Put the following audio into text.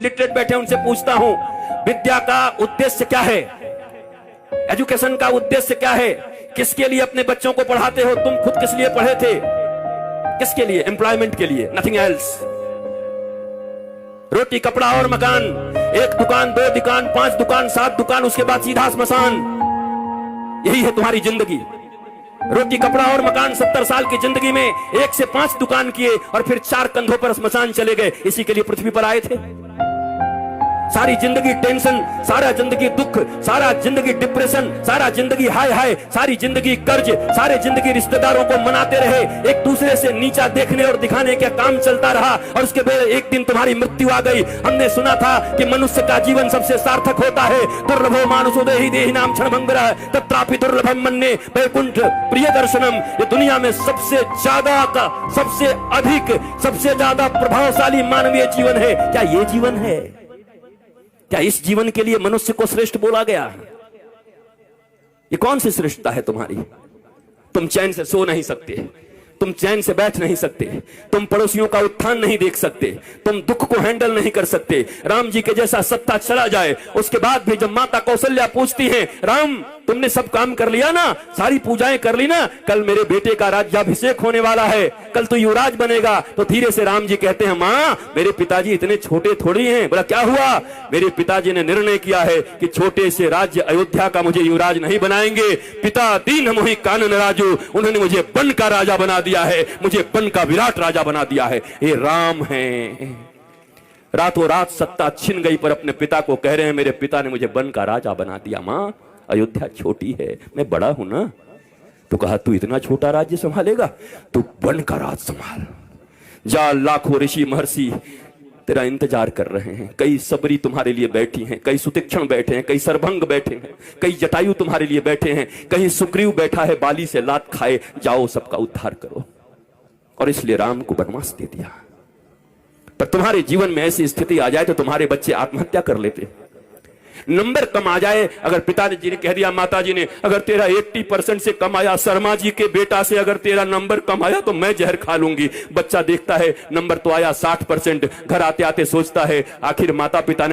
Literate बैठे उनसे पूछता हूं, विद्या का उद्देश्य क्या है? एजुकेशन का उद्देश्य क्या है? किसके लिए अपने बच्चों को पढ़ाते हो? तुम खुद किस लिए पढ़े थे? किसके लिए? एम्प्लॉयमेंट के लिए, नथिंग एल्स। रोटी, कपड़ा और मकान, एक दुकान, दो दुकान, 5 दुकान, 7 दुकान, उसके बाद सीधा स्मशान। यही है तुम्हारी जिंदगी। रोटी, कपड़ा और मकान। 70 साल की जिंदगी में 1 से 5 दुकान किए और फिर 4 कंधों पर स्मशान चले गए। इसी के लिए पृथ्वी पर आए थे। सारी जिंदगी टेंशन, सारा जिंदगी दुख, सारा जिंदगी डिप्रेशन, सारा जिंदगी हाय हाय, सारी जिंदगी कर्ज, सारे जिंदगी रिश्तेदारों को मनाते रहे, एक दूसरे से नीचा देखने और दिखाने का काम चलता रहा और उसके बाद एक दिन तुम्हारी मृत्यु आ गई। हमने सुना था कि मनुष्य का जीवन सबसे सार्थक होता है। दुर्लभो मानुषोदेहि देहिनाम क्षणभंगुरः तत्रापि दुर्लभम मन्ये वैकुंठ प्रिय दर्शनम। ये दुनिया में सबसे ज्यादा का, सबसे अधिक, सबसे ज्यादा प्रभावशाली मानवीय जीवन है। क्या ये जीवन है? क्या इस जीवन के लिए मनुष्य को श्रेष्ठ बोला गया? ये कौन सी श्रेष्ठता है तुम्हारी? तुम चैन से सो नहीं सकते, तुम चैन से बैठ नहीं सकते, तुम पड़ोसियों का उत्थान नहीं देख सकते, तुम दुख को हैंडल नहीं कर सकते। राम जी के जैसा सत्ता चला जाए, उसके बाद भी जब माता कौशल्या पूछती हैं, राम तुमने सब काम कर लिया ना, सारी पूजाएं कर ली ना, कल मेरे बेटे का राज्याभिषेक होने वाला है, कल तू युवराज बनेगा। तो धीरे से राम जी कहते हैं, मां मेरे पिताजी इतने छोटे थोड़ी हैं। बोला क्या हुआ? मेरे पिताजी ने निर्णय किया है कि छोटे से राज्य अयोध्या का मुझे युवराज नहीं बनाएंगे। पिता दीन मोहि कानन राजू, उन्होंने मुझे बन का राजा बना दिया है, मुझे बन का विराट राजा बना दिया है। ये राम है। रातों रात सत्ता छिन गई पर अपने पिता को कह रहे हैं, मेरे पिता ने मुझे बन का राजा बना दिया। मां अयोध्या छोटी है, मैं बड़ा हूं ना। तो कहा तू इतना छोटा राज्य संभालेगा? तू बन का राज संभाल जा। लाखों ऋषि महर्षि तेरा इंतजार कर रहे हैं। कई सबरी तुम्हारे लिए बैठी हैं, कई सुतीक्षण बैठे हैं, कई सरभंग बैठे हैं, कई जटायु तुम्हारे लिए बैठे हैं, कहीं सुग्रीव बैठा है बाली से लात खाए। जाओ सबका उद्धार करो। और इसलिए राम को वनवास दे दिया। पर तुम्हारे जीवन में ऐसी स्थिति आ जाए तो तुम्हारे बच्चे आत्महत्या कर लेते। नंबर कम आ जाए, अगर पिताजी ने कह दिया, माता जी ने, अगर तेरा 80% से कम आया, शर्मा जी के बेटा से अगर तेरा नंबर कम आया तो मैं जहर खा लूंगी। बच्चा देखता है नंबर तो आया 60%, घर आते आते सोचता है आखिर माता पिता ने